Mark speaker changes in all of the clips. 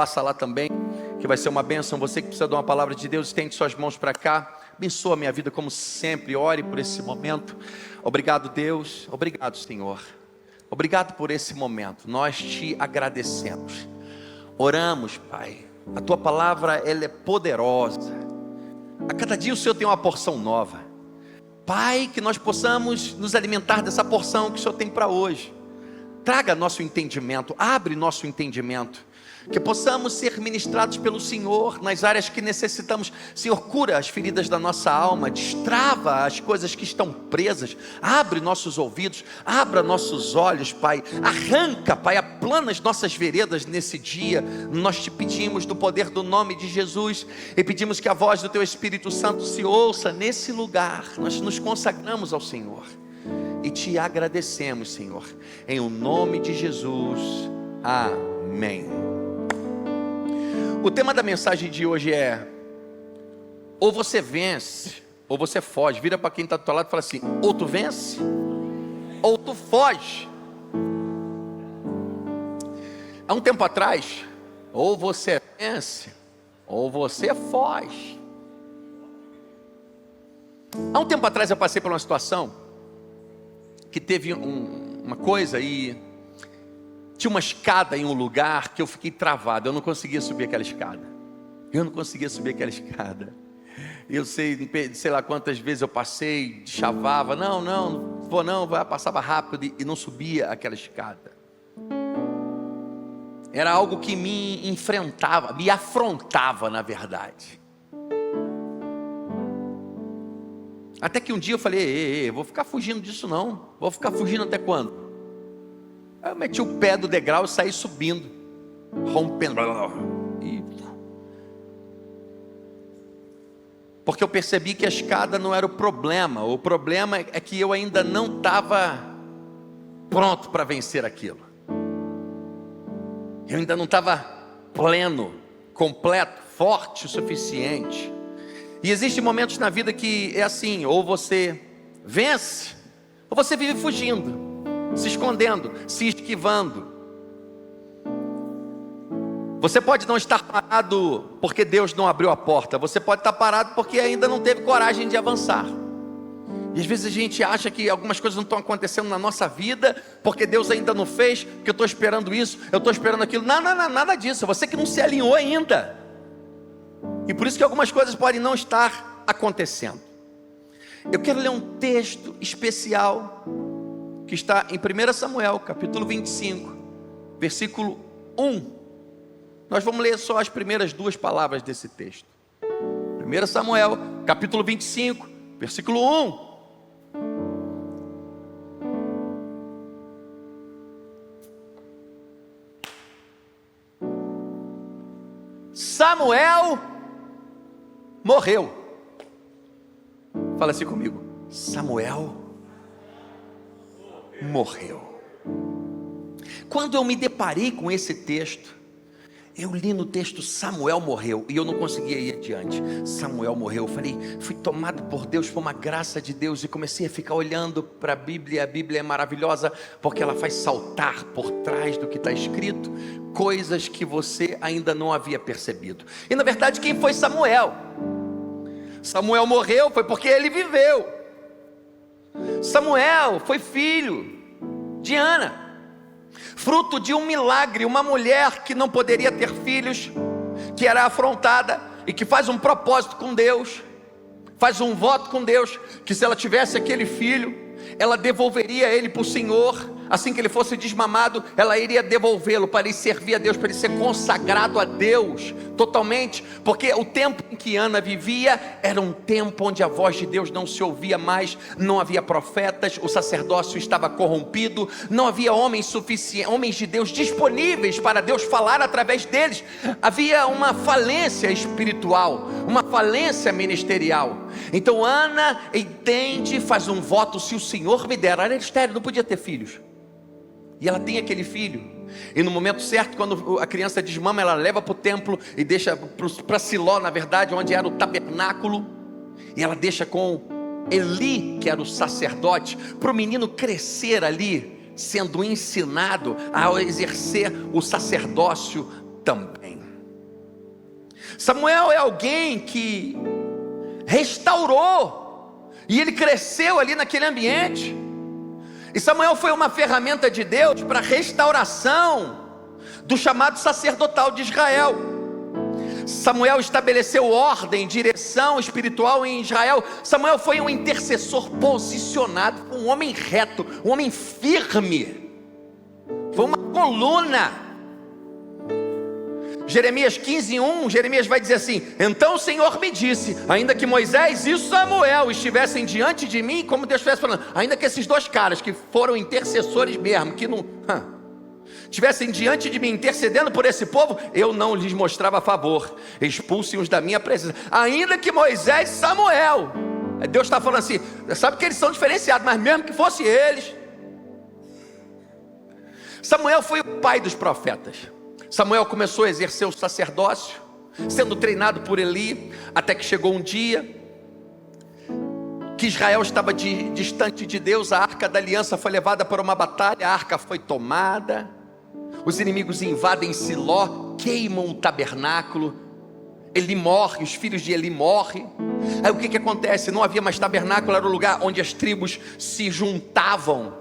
Speaker 1: Passa lá também, que vai ser uma bênção. Você que precisa de uma palavra de Deus, estende suas mãos para cá. Abençoa a minha vida como sempre. Ore por esse momento. Obrigado, Deus. Obrigado, Senhor. Obrigado por esse momento. Nós te agradecemos. Oramos, Pai. A tua palavra, ela é poderosa. A cada dia o Senhor tem uma porção nova. Pai, que nós possamos nos alimentar dessa porção que o Senhor tem para hoje. Traga nosso entendimento, abre nosso entendimento, que possamos ser ministrados pelo Senhor nas áreas que necessitamos. Senhor, cura as feridas da nossa alma, destrava as coisas que estão presas, abre nossos ouvidos, abra nossos olhos, Pai, arranca, Pai, aplana as nossas veredas nesse dia. Nós te pedimos no poder do nome de Jesus, e pedimos que a voz do Teu Espírito Santo se ouça nesse lugar. Nós nos consagramos ao Senhor e te agradecemos, Senhor, em o nome de Jesus, amém. O tema da mensagem de hoje é: ou você vence, ou você foge. Vira para quem está do teu lado e fala assim: ou tu vence, ou tu foge. Há um tempo atrás, ou você vence, ou você foge. Há um tempo atrás eu passei por uma situação que teve uma coisa e tinha uma escada em um lugar que eu fiquei travado. Eu não conseguia subir aquela escada. Eu sei lá quantas vezes eu passei, chavava, não vou não, passava rápido e não subia aquela escada. Era algo que me enfrentava, me afrontava, na verdade. Até que um dia eu falei: vou ficar fugindo disso não. Vou ficar fugindo até quando? Aí eu meti o pé do degrau e saí subindo, rompendo. Porque eu percebi que a escada não era o problema. O problema é que eu ainda não estava pronto para vencer aquilo. Eu ainda não estava pleno, completo, forte o suficiente. E existem momentos na vida que é assim: ou você vence, ou você vive fugindo, se escondendo, se esquivando. Você pode não estar parado porque Deus não abriu a porta. Você pode estar parado porque ainda não teve coragem de avançar. E às vezes a gente acha que algumas coisas não estão acontecendo na nossa vida porque Deus ainda não fez, porque eu estou esperando isso, eu estou esperando aquilo. Não, nada disso. Você que não se alinhou ainda. E por isso que algumas coisas podem não estar acontecendo. Eu quero ler um texto especial que está em 1 Samuel, capítulo 25, versículo 1. Nós vamos ler só as primeiras duas palavras desse texto. 1 Samuel, capítulo 25, versículo 1. Samuel morreu. Fala assim comigo: Samuel morreu. Quando eu me deparei com esse texto, eu li no texto Samuel morreu, e eu não conseguia ir adiante. Samuel morreu. Eu falei, fui tomado por Deus, por uma graça de Deus, e comecei a ficar olhando para a Bíblia. A Bíblia é maravilhosa porque ela faz saltar por trás do que está escrito coisas que você ainda não havia percebido. E na verdade, quem foi Samuel? Samuel morreu foi porque ele viveu. Samuel foi filho de Ana, fruto de um milagre. Uma mulher que não poderia ter filhos, que era afrontada e que faz um propósito com Deus, faz um voto com Deus, que se ela tivesse aquele filho, ela devolveria ele para o Senhor. Assim que ele fosse desmamado, ela iria devolvê-lo para ele servir a Deus, para ele ser consagrado a Deus totalmente, porque o tempo em que Ana vivia era um tempo onde a voz de Deus não se ouvia mais, não havia profetas, o sacerdócio estava corrompido, não havia homens de Deus disponíveis para Deus falar através deles. Havia uma falência espiritual, uma falência ministerial. Então Ana entende, faz um voto: se o Senhor me der. Ela era estéril, não podia ter filhos. E ela tem aquele filho, e no momento certo, quando a criança desmama, ela leva para o templo e deixa para Siló, na verdade, onde era o tabernáculo. E ela deixa com Eli, que era o sacerdote, para o menino crescer ali, sendo ensinado a exercer o sacerdócio também. Samuel é alguém que restaurou, e ele cresceu ali naquele ambiente. E Samuel foi uma ferramenta de Deus para a restauração do chamado sacerdotal de Israel. Samuel estabeleceu ordem, direção espiritual em Israel. Samuel foi um intercessor posicionado, um homem reto, um homem firme, foi uma coluna. Jeremias 15:1, Jeremias vai dizer assim: então o Senhor me disse, ainda que Moisés e Samuel estivessem diante de mim, como Deus estivesse falando, ainda que esses dois caras que foram intercessores mesmo, que não estivessem diante de mim intercedendo por esse povo, eu não lhes mostrava favor, expulsem-os da minha presença. Ainda que Moisés e Samuel, Deus está falando assim, sabe que eles são diferenciados, mas mesmo que fosse eles. Samuel foi o pai dos profetas. Samuel começou a exercer o sacerdócio, sendo treinado por Eli, até que chegou um dia que Israel estava distante de Deus. A arca da aliança foi levada para uma batalha, a arca foi tomada, os inimigos invadem Siló, queimam o tabernáculo, Eli morre, os filhos de Eli morrem. Aí o que acontece? Não havia mais tabernáculo, era o lugar onde as tribos se juntavam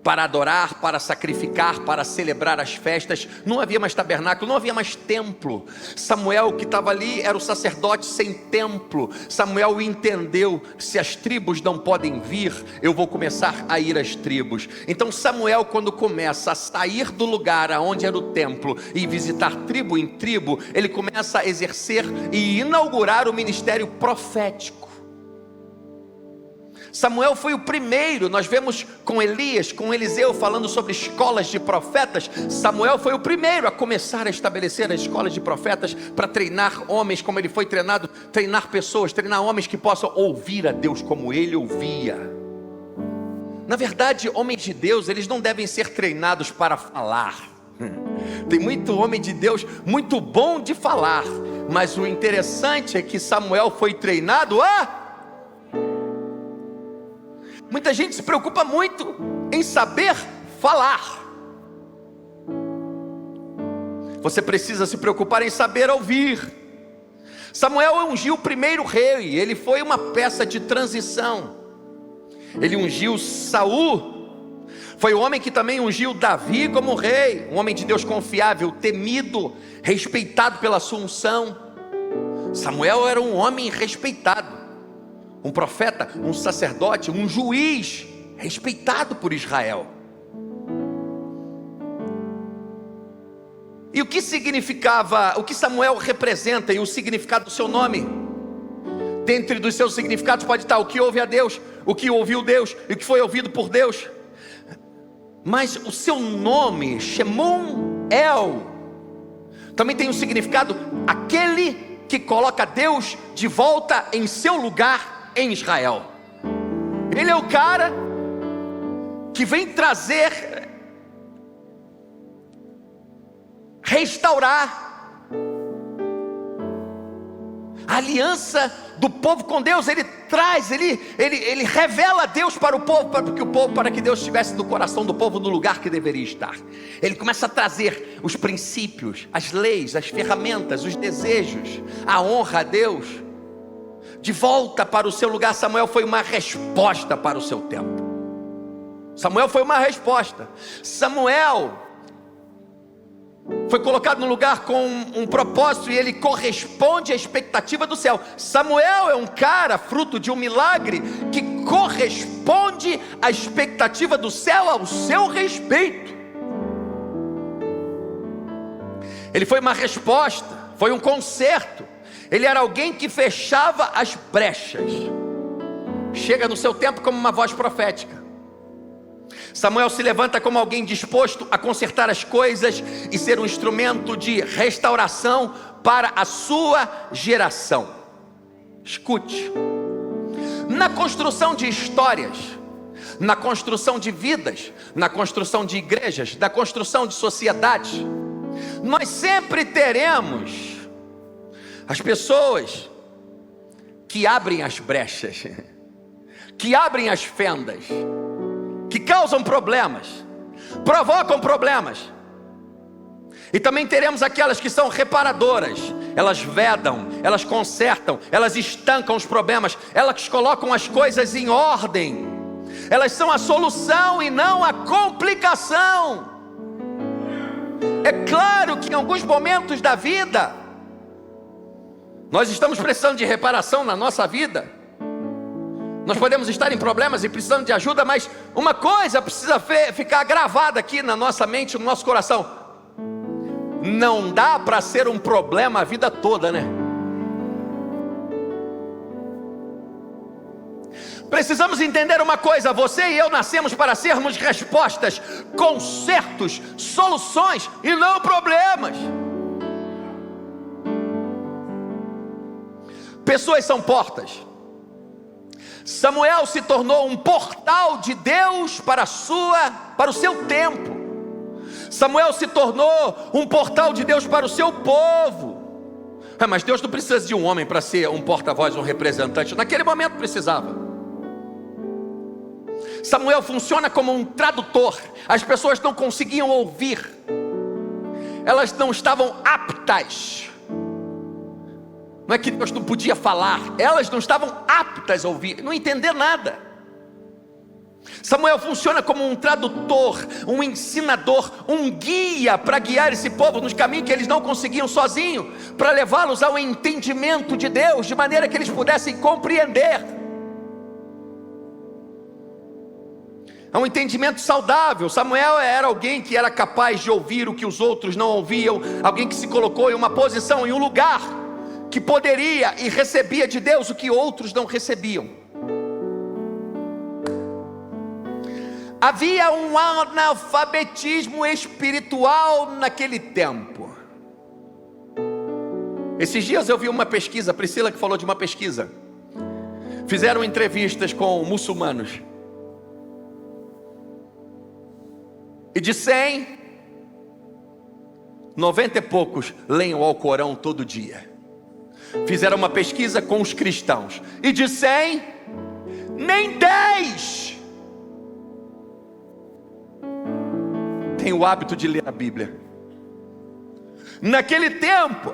Speaker 1: para adorar, para sacrificar, para celebrar as festas. Não havia mais tabernáculo, não havia mais templo. Samuel, que estava ali, era o sacerdote sem templo. Samuel entendeu: se as tribos não podem vir, eu vou começar a ir às tribos. Então Samuel, quando começa a sair do lugar onde era o templo e visitar tribo em tribo, ele começa a exercer e inaugurar o ministério profético. Samuel foi o primeiro. Nós vemos com Elias, com Eliseu falando sobre escolas de profetas. Samuel foi o primeiro a começar a estabelecer as escolas de profetas, para treinar homens como ele foi treinado, treinar pessoas, treinar homens que possam ouvir a Deus como ele ouvia. Na verdade, homens de Deus, eles não devem ser treinados para falar. Tem muito homem de Deus muito bom de falar, mas o interessante é que Samuel foi treinado a... Muita gente se preocupa muito em saber falar. Você precisa se preocupar em saber ouvir. Samuel ungiu o primeiro rei. Ele foi uma peça de transição. Ele ungiu Saul. Foi o homem que também ungiu Davi como rei. Um homem de Deus confiável, temido, respeitado pela sua unção. Samuel era um homem respeitado, um profeta, um sacerdote, um juiz respeitado por Israel. E o que significava, o que Samuel representa e o significado do seu nome? Dentre dos seus significados pode estar o que ouve a Deus, o que ouviu Deus e o que foi ouvido por Deus. Mas o seu nome, Shemon El, também tem um significado: aquele que coloca Deus de volta em seu lugar em Israel. Ele é o cara que vem trazer, restaurar a aliança do povo com Deus. Ele traz, ele revela Deus para o povo, para que Deus estivesse no coração do povo, no lugar que deveria estar. Ele começa a trazer os princípios, as leis, as ferramentas, os desejos, a honra a Deus de volta para o seu lugar. Samuel foi uma resposta para o seu tempo. Samuel foi uma resposta. Samuel foi colocado no lugar com um propósito, e ele corresponde à expectativa do céu. Samuel é um cara fruto de um milagre que corresponde à expectativa do céu ao seu respeito. Ele foi uma resposta, foi um conserto. Ele era alguém que fechava as brechas. Chega no seu tempo como uma voz profética. Samuel se levanta como alguém disposto a consertar as coisas e ser um instrumento de restauração para a sua geração. Escute: na construção de histórias, na construção de vidas, na construção de igrejas, na construção de sociedades, nós sempre teremos as pessoas que abrem as brechas, que abrem as fendas, que causam problemas, provocam problemas. E também teremos aquelas que são reparadoras. elas vedam, elas consertam, elas estancam os problemas, elas colocam as coisas em ordem. Elas são a solução e não a complicação. É claro que em alguns momentos da vida nós estamos precisando de reparação na nossa vida. Nós podemos estar em problemas e precisando de ajuda, mas uma coisa precisa ficar gravada aqui na nossa mente, no nosso coração: não dá para ser um problema a vida toda, né? Precisamos entender uma coisa: você e eu nascemos para sermos respostas, consertos, soluções e não problemas. Pessoas são portas. Samuel se tornou um portal de Deus para o seu tempo. Samuel se tornou um portal de Deus para o seu povo. Mas Deus não precisa de um homem para ser um porta-voz, um representante. Naquele momento precisava. Samuel funciona como um tradutor. As pessoas não conseguiam ouvir, elas não estavam aptas. Não é que Deus não podia falar, elas não estavam aptas a ouvir, não entender nada. Samuel funciona como um tradutor, um ensinador, um guia para guiar esse povo nos caminhos que eles não conseguiam sozinhos, para levá-los ao entendimento de Deus, de maneira que eles pudessem compreender. É um entendimento saudável. Samuel era alguém que era capaz de ouvir o que os outros não ouviam, alguém que se colocou em uma posição, em um lugar, que poderia e recebia de Deus o que outros não recebiam. Havia um analfabetismo espiritual naquele tempo. Esses dias eu vi uma pesquisa, Priscila que falou de uma pesquisa. Fizeram entrevistas com muçulmanos. E de 100, 90 e poucos leem o Alcorão todo dia. Fizeram uma pesquisa com os cristãos, e de 100, nem 10 tem o hábito de ler a Bíblia. Naquele tempo,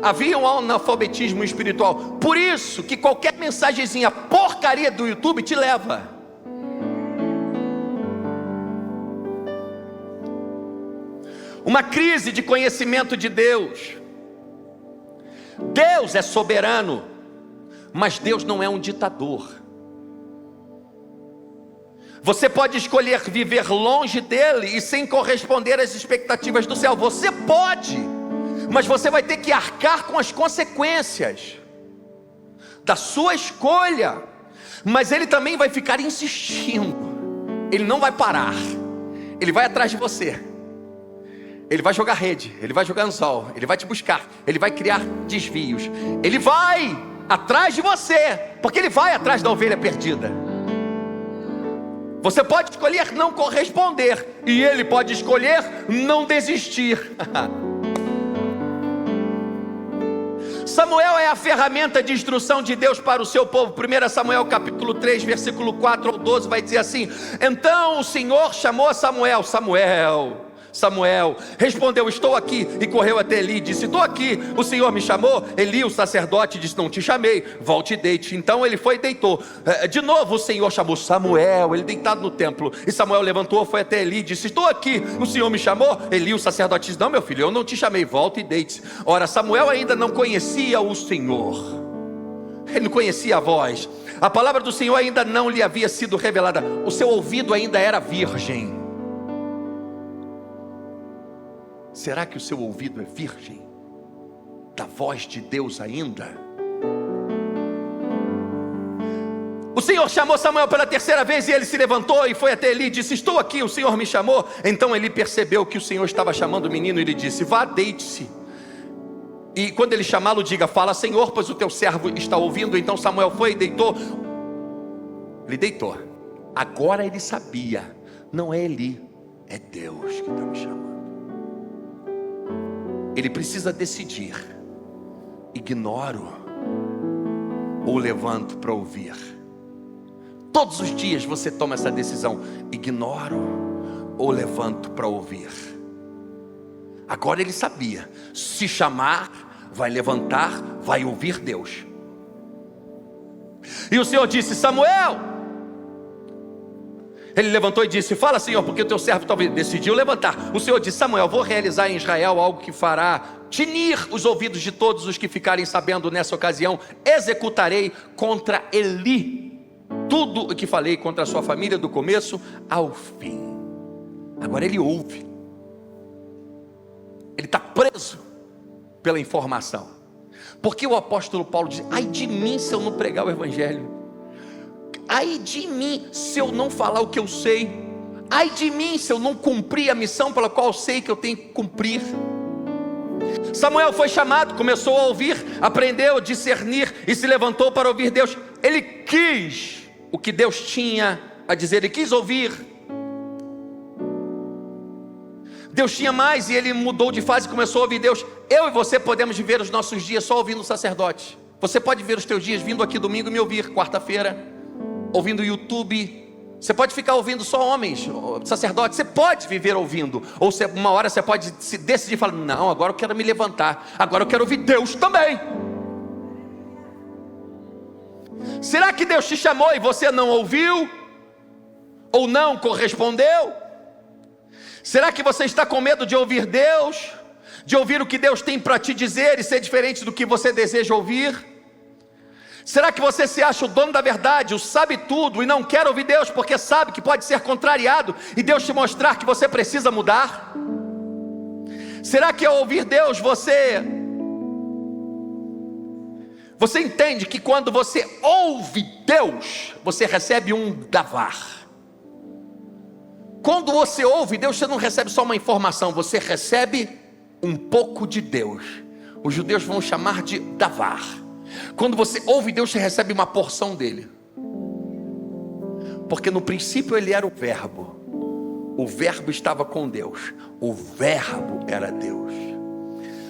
Speaker 1: havia um analfabetismo espiritual. Por isso que qualquer mensagenzinha porcaria do YouTube te leva. Uma crise de conhecimento de Deus. Deus é soberano, mas Deus não é um ditador. Você pode escolher viver longe dele e sem corresponder às expectativas do céu. Você pode, mas você vai ter que arcar com as consequências da sua escolha. Mas ele também vai ficar insistindo. Ele não vai parar. Ele vai atrás de você. Ele vai jogar rede, ele vai jogar anzol, ele vai te buscar, ele vai criar desvios. Ele vai atrás de você, porque ele vai atrás da ovelha perdida. Você pode escolher não corresponder, e ele pode escolher não desistir. Samuel é a ferramenta de instrução de Deus para o seu povo. 1 Samuel capítulo 3, versículo 4 ao 12 vai dizer assim: então o Senhor chamou a Samuel. Samuel respondeu: estou aqui. E correu até Eli e disse: estou aqui. O Senhor me chamou? Eli, o sacerdote, disse: não te chamei, volte e deite. Então ele foi e deitou. De novo o Senhor chamou Samuel, ele deitado no templo. E Samuel levantou, foi até Eli e disse: estou aqui. O Senhor me chamou? Eli, o sacerdote, disse: não, meu filho, eu não te chamei, volte e deite. Ora, Samuel ainda não conhecia o Senhor, ele não conhecia a voz. A palavra do Senhor ainda não lhe havia sido revelada. O seu ouvido ainda era virgem. Será que o seu ouvido é virgem da voz de Deus ainda? O Senhor chamou Samuel pela terceira vez, e ele se levantou e foi até Eli e disse: estou aqui, o Senhor me chamou. Então ele percebeu que o Senhor estava chamando o menino e lhe disse: vá, deite-se. E quando ele chamá-lo, diga: fala, Senhor, pois o teu servo está ouvindo. Então Samuel foi e deitou. Ele deitou. Agora ele sabia: não é Eli, é Deus que está me chamando. Ele precisa decidir: ignoro ou levanto para ouvir. Todos os dias você toma essa decisão: ignoro ou levanto para ouvir. Agora ele sabia, se chamar, vai levantar, vai ouvir Deus. E o Senhor disse: Samuel. Ele levantou e disse: fala, Senhor, porque o teu servo talvez decidiu levantar. O Senhor disse: Samuel, vou realizar em Israel algo que fará tinir os ouvidos de todos os que ficarem sabendo nessa ocasião. Executarei contra Eli tudo o que falei contra a sua família, do começo ao fim. Agora ele ouve. Ele está preso pela informação. Porque o apóstolo Paulo diz: ai de mim se eu não pregar o evangelho. Ai de mim se eu não falar o que eu sei. Ai de mim se eu não cumprir a missão pela qual eu sei que eu tenho que cumprir. Samuel foi chamado, começou a ouvir, aprendeu a discernir e se levantou para ouvir Deus. Ele quis o que Deus tinha a dizer, ele quis ouvir. Deus tinha mais e ele mudou de fase e começou a ouvir Deus. Eu e você podemos viver os nossos dias só ouvindo o sacerdote. Você pode viver os teus dias vindo aqui domingo e me ouvir quarta-feira, ouvindo o YouTube. Você pode ficar ouvindo só homens, sacerdotes. Você pode viver ouvindo. Ou uma hora você pode se decidir e falar: não, agora eu quero me levantar, agora eu quero ouvir Deus também. Será que Deus te chamou e você não ouviu? Ou não correspondeu? Será que você está com medo de ouvir Deus? De ouvir o que Deus tem para te dizer e ser diferente do que você deseja ouvir? Será que você se acha o dono da verdade, o sabe tudo, e não quer ouvir Deus porque sabe que pode ser contrariado e Deus te mostrar que você precisa mudar? Será que ao ouvir Deus você entende que quando você ouve Deus, você recebe um davar? Quando você ouve Deus, você não recebe só uma informação, você recebe um pouco de Deus. Os judeus vão chamar de davar. Quando você ouve Deus, você recebe uma porção dele. Porque no princípio ele era o verbo estava com Deus, o verbo era Deus.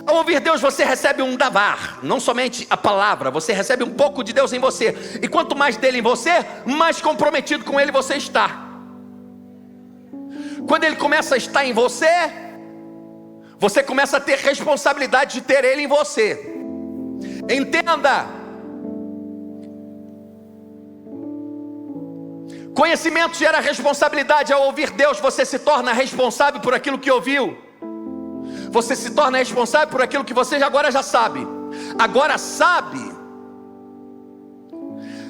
Speaker 1: Ao ouvir Deus, você recebe um davar, não somente a palavra, você recebe um pouco de Deus em você. E quanto mais dele em você, mais comprometido com ele você está. Quando ele começa a estar em você, você começa a ter responsabilidade de ter ele em você. Entenda, conhecimento gera responsabilidade. Ao ouvir Deus, você se torna responsável por aquilo que ouviu. Você se torna responsável por aquilo que você agora já sabe. Agora sabe.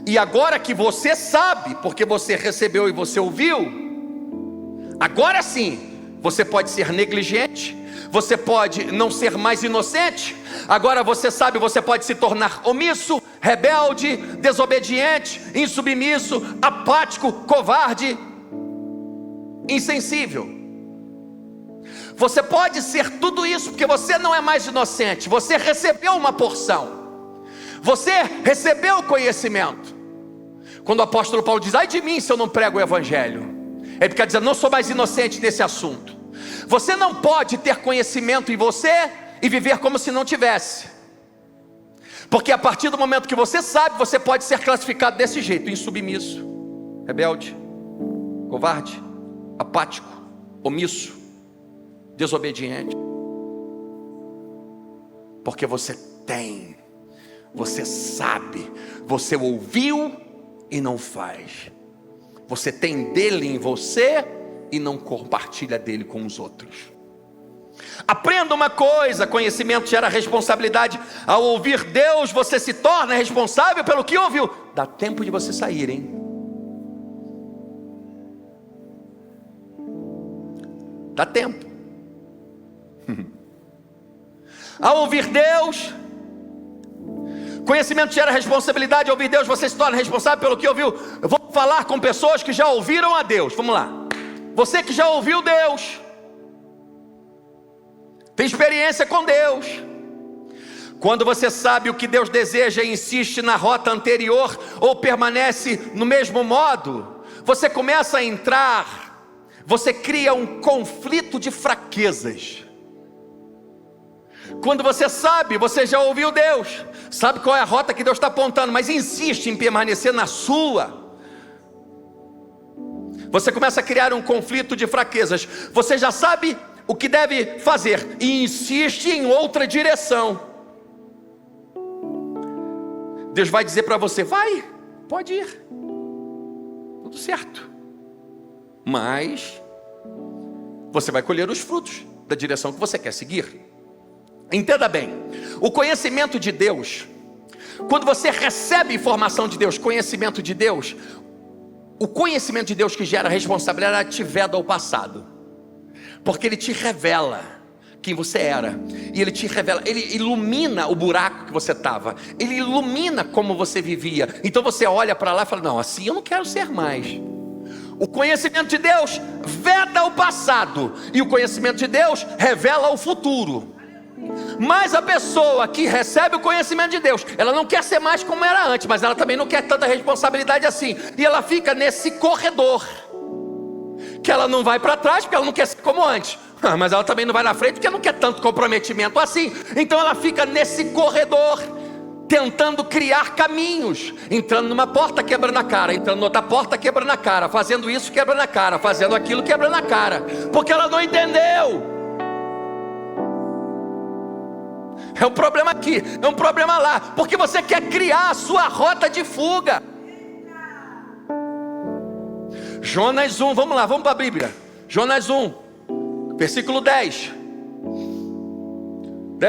Speaker 1: E agora que você sabe, porque você recebeu e você ouviu, agora sim, você pode ser negligente, você pode não ser mais inocente. Agora você sabe, você pode se tornar omisso, rebelde, desobediente, insubmisso, apático, covarde, insensível. Você pode ser tudo isso porque você não é mais inocente. Você recebeu uma porção, você recebeu conhecimento. Quando o apóstolo Paulo diz: ai de mim se eu não prego o evangelho, ele quer dizer: não sou mais inocente nesse assunto. Você não pode ter conhecimento em você e viver como se não tivesse. Porque a partir do momento que você sabe, você pode ser classificado desse jeito: insubmisso, rebelde, covarde, apático, omisso, desobediente. Porque você tem, você sabe, você ouviu e não faz. Você tem dele em você e não compartilha dele com os outros. Aprenda uma coisa: conhecimento gera responsabilidade. Ao ouvir Deus, você se torna responsável pelo que ouviu. Dá tempo de você sair, hein? Dá tempo. Ao ouvir Deus, conhecimento gera responsabilidade. Ao ouvir Deus, você se torna responsável pelo que ouviu. Eu vou falar com pessoas que já ouviram a Deus. Vamos lá. Você que já ouviu Deus, tem experiência com Deus. Quando você sabe o que Deus deseja e insiste na rota anterior, ou permanece no mesmo modo, você começa a entrar, você cria um conflito de fraquezas. Quando você sabe, você já ouviu Deus, sabe qual é a rota que Deus está apontando, mas insiste em permanecer na sua, você começa a criar um conflito de fraquezas. Você já sabe o que deve fazer e insiste em outra direção, Deus vai dizer para você: vai, pode ir, tudo certo, mas você vai colher os frutos da direção que você quer seguir. Entenda bem, o conhecimento de Deus, quando você recebe informação de Deus, conhecimento de Deus, o conhecimento de Deus que gera responsabilidade te veda ao passado, porque Ele te revela quem você era, e Ele te revela, Ele ilumina o buraco que você estava, Ele ilumina como você vivia. Então você olha para lá e fala: não, assim eu não quero ser mais. O conhecimento de Deus veda o passado, e o conhecimento de Deus revela o futuro. Mas a pessoa que recebe o conhecimento de Deus, ela não quer ser mais como era antes, mas ela também não quer tanta responsabilidade assim, e ela fica nesse corredor, que ela não vai para trás porque ela não quer ser como antes, mas ela também não vai na frente porque não quer tanto comprometimento assim. Então ela fica nesse corredor, tentando criar caminhos, entrando numa porta, quebrando a cara, entrando noutra porta, quebrando a cara, fazendo isso, quebrando a cara, fazendo aquilo, quebrando a cara, porque ela não entendeu. É um problema aqui, é um problema lá, porque você quer criar a sua rota de fuga. Jonas 1, vamos lá, vamos para a Bíblia. Jonas 1, versículo 10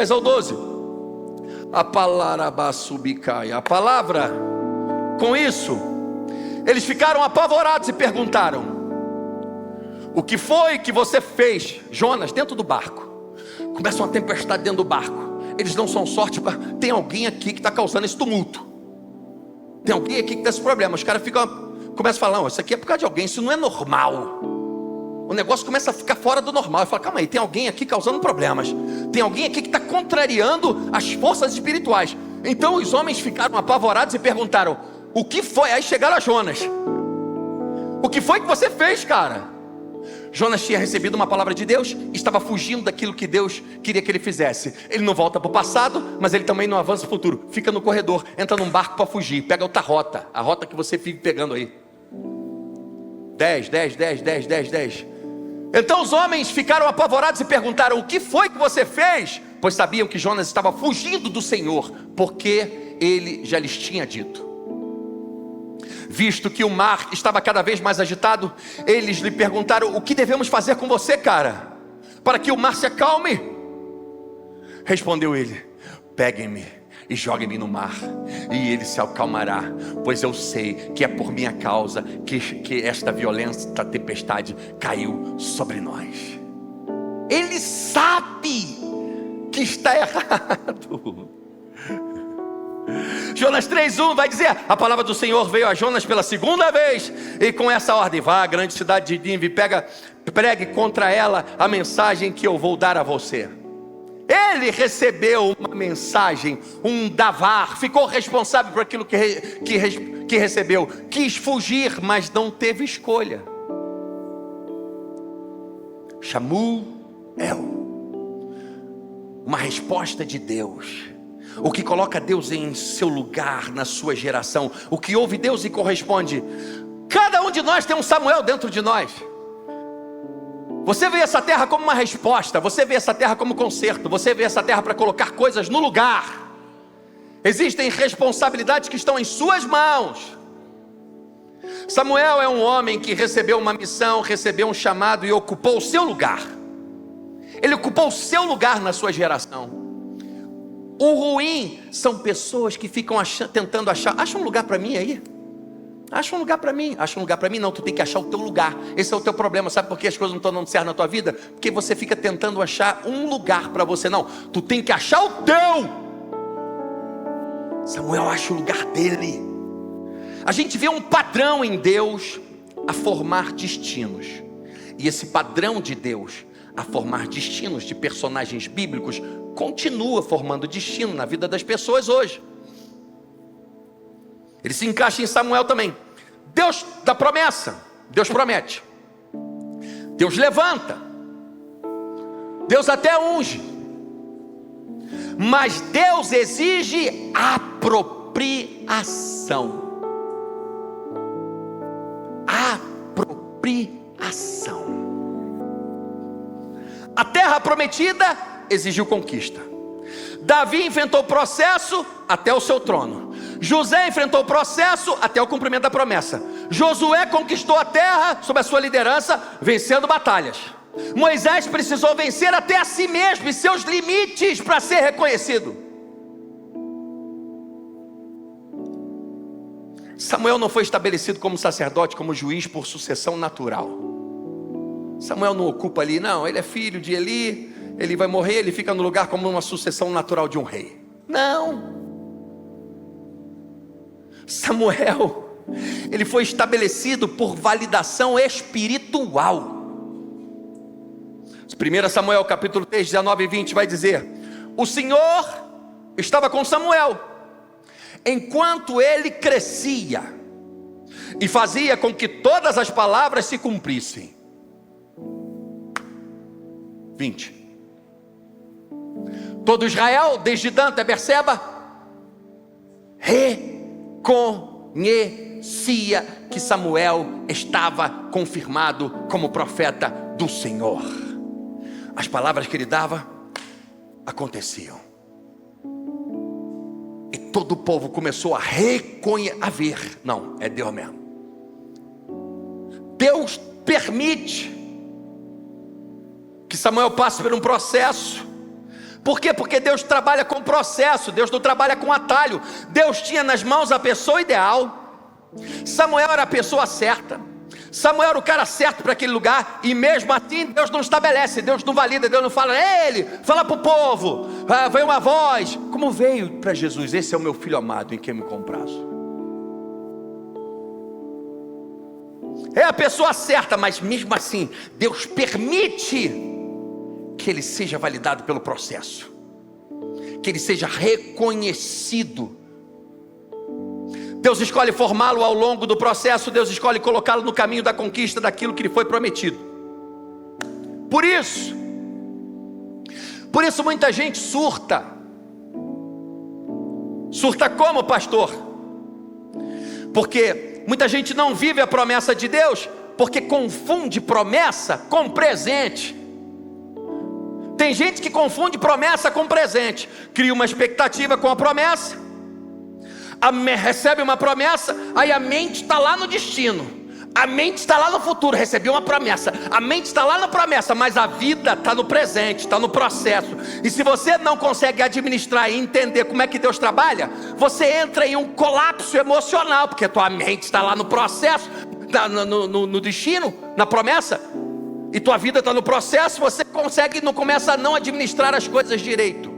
Speaker 1: ao 12. A palavra, com isso, eles ficaram apavorados e perguntaram: o que foi que você fez, Jonas, dentro do barco? Começa uma tempestade dentro do barco. Eles não são sorte, tem alguém aqui que está causando esse tumulto, tem alguém aqui que tem esse problema. Os caras começam a falar: não, isso aqui é por causa de alguém, isso não é normal. O negócio começa a ficar fora do normal. Eu falo: calma aí, tem alguém aqui causando problemas, tem alguém aqui que está contrariando as forças espirituais. Então os homens ficaram apavorados e perguntaram: o que foi? Aí chegaram a Jonas: o que foi que você fez, cara? Jonas tinha recebido uma palavra de Deus, estava fugindo daquilo que Deus queria que ele fizesse. Ele não volta para o passado, mas ele também não avança para o futuro. Fica no corredor, entra num barco para fugir, pega outra rota, a rota que você fica pegando aí. 10. Então os homens ficaram apavorados e perguntaram: o que foi que você fez? Pois sabiam que Jonas estava fugindo do Senhor, porque ele já lhes tinha dito. Visto que o mar estava cada vez mais agitado, eles lhe perguntaram: o que devemos fazer com você, cara, para que o mar se acalme? Respondeu ele: peguem-me e joguem-me no mar, e ele se acalmará, pois eu sei que é por minha causa que esta violenta tempestade caiu sobre nós. Ele sabe que está errado. Jonas 3:1 vai dizer: a palavra do Senhor veio a Jonas pela segunda vez, e com essa ordem: vá à grande cidade de Nínive, pregue contra ela a mensagem que eu vou dar a você. Ele recebeu uma mensagem, um davar, ficou responsável por aquilo que recebeu, quis fugir, mas não teve escolha. Shamuel, uma resposta de Deus, o que coloca Deus em seu lugar na sua geração, o que ouve Deus e corresponde. Cada um de nós tem um Samuel dentro de nós. Você vê essa terra como uma resposta, você vê essa terra como conserto, você vê essa terra para colocar coisas no lugar. Existem responsabilidades que estão em suas mãos. Samuel é um homem que recebeu uma missão, recebeu um chamado e ocupou o seu lugar. Ele ocupou o seu lugar na sua geração. O ruim são pessoas que ficam tentando achar: acha um lugar para mim aí, acha um lugar para mim. Acha um lugar para mim? Não, tu tem que achar o teu lugar. Esse é o teu problema. Sabe por que as coisas não estão dando certo na tua vida? Porque você fica tentando achar um lugar para você. Não, tu tem que achar o teu. Samuel acha o lugar dele. A gente vê um padrão em Deus a formar destinos, e esse padrão de Deus a formar destinos de personagens bíblicos continua formando destino na vida das pessoas hoje. Ele se encaixa em Samuel também. Deus dá promessa, Deus promete, Deus levanta, Deus até unge, mas Deus exige apropriação. Apropriação. A terra prometida exigiu conquista. Davi enfrentou o processo até o seu trono. José enfrentou o processo até o cumprimento da promessa. Josué conquistou a terra sob a sua liderança, vencendo batalhas. Moisés precisou vencer até a si mesmo e seus limites para ser reconhecido. Samuel não foi estabelecido como sacerdote, como juiz por sucessão natural. Samuel não ocupa ali, não, ele é filho de Eli, ele vai morrer, ele fica no lugar como uma sucessão natural de um rei. Não. Samuel, ele foi estabelecido por validação espiritual. 1 Samuel capítulo 3, 19 e 20 vai dizer: o Senhor estava com Samuel enquanto ele crescia e fazia com que todas as palavras se cumprissem. 20. Todo Israel, desde Dan até Berseba, reconhecia que Samuel estava confirmado como profeta do Senhor. As palavras que ele dava aconteciam. E todo o povo começou a ver, não, é Deus mesmo. Deus permite que Samuel passe por um processo. Por quê? Porque Deus trabalha com processo, Deus não trabalha com atalho. Deus tinha nas mãos a pessoa ideal. Samuel era a pessoa certa. Samuel era o cara certo para aquele lugar. E mesmo assim Deus não estabelece, Deus não valida, Deus não fala: ele, fala para o povo, veio uma voz, como veio para Jesus: esse é o meu filho amado, em quem me comprazo. É a pessoa certa, mas mesmo assim Deus permite que ele seja validado pelo processo, que ele seja reconhecido. Deus escolhe formá-lo ao longo do processo. Deus escolhe colocá-lo no caminho da conquista daquilo que lhe foi prometido. Por isso muita gente surta. Surta como, pastor? Porque muita gente não vive a promessa de Deus, porque confunde promessa com presente. Tem gente que confunde promessa com presente. Cria uma expectativa com a promessa, recebe uma promessa, aí a mente está lá no destino, a mente está lá no futuro, recebeu uma promessa, a mente está lá na promessa, mas a vida está no presente, está no processo. E se você não consegue administrar e entender como é que Deus trabalha, você entra em um colapso emocional, porque a tua mente está lá no processo, no destino, na promessa, e tua vida está no processo. Você não começa a não administrar as coisas direito.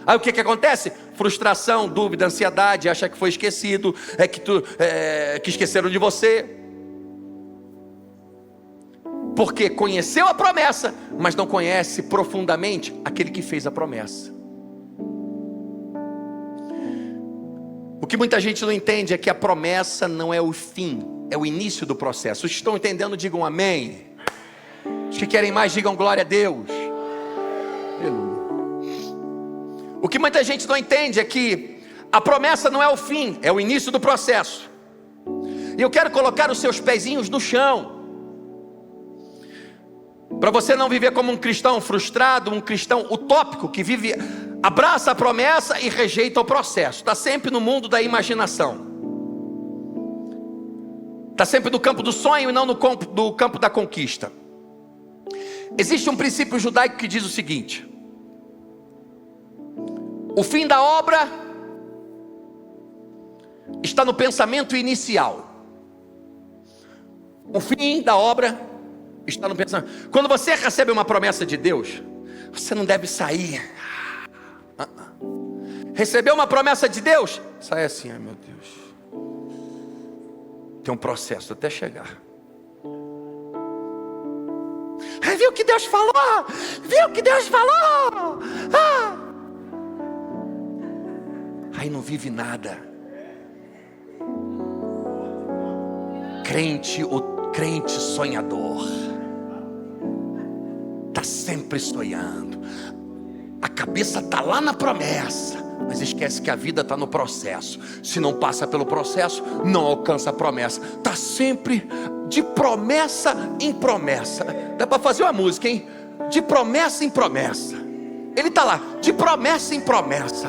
Speaker 1: Aí o que acontece? Frustração, dúvida, ansiedade, acha que foi esquecido, que esqueceram de você. Porque conheceu a promessa, mas não conhece profundamente aquele que fez a promessa. O que muita gente não entende é que a promessa não é o fim, é o início do processo. Os que estão entendendo, digam amém. Os que querem mais, digam glória a Deus. Aleluia. O que muita gente não entende é que a promessa não é o fim, é o início do processo. E eu quero colocar os seus pezinhos no chão, para você não viver como um cristão frustrado, um cristão utópico, que abraça a promessa e rejeita o processo. Está sempre no mundo da imaginação, está sempre no campo do sonho e não no campo da conquista. Existe um princípio judaico que diz o seguinte: o fim da obra está no pensamento inicial. O fim da obra está no pensamento. Quando você recebe uma promessa de Deus, você não deve sair. Recebeu uma promessa de Deus, sai assim: ai meu Deus, tem um processo até chegar. Viu o que Deus falou? Viu o que Deus falou? Aí não vive nada. Crente sonhador, está sempre sonhando, a cabeça está lá na promessa, mas esquece que a vida está no processo. Se não passa pelo processo, não alcança a promessa. Está sempre de promessa em promessa. Dá para fazer uma música, hein? de promessa em promessa. Ele está lá, de promessa em promessa.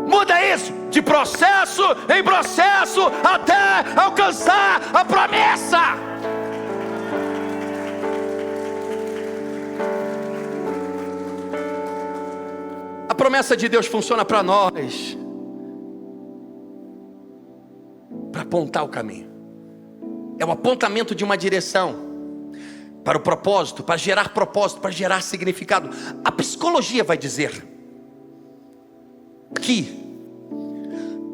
Speaker 1: Muda isso, de processo em processo, até alcançar a promessa. A promessa de Deus funciona para nós, para apontar o caminho. É o apontamento de uma direção para o propósito, para gerar significado. A psicologia vai dizer que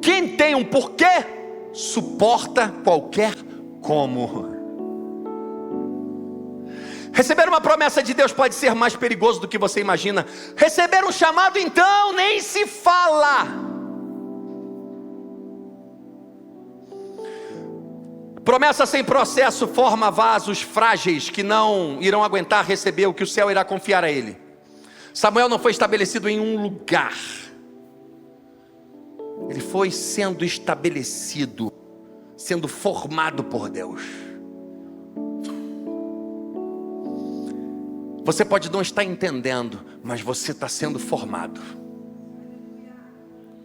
Speaker 1: quem tem um porquê suporta qualquer como. Receber uma promessa de Deus pode ser mais perigoso do que você imagina. Receber um chamado, então, nem se fala. Promessa sem processo forma vasos frágeis que não irão aguentar receber o que o céu irá confiar a ele. Samuel não foi estabelecido em um lugar. Ele foi sendo estabelecido, sendo formado por Deus. Você pode não estar entendendo, mas você está sendo formado.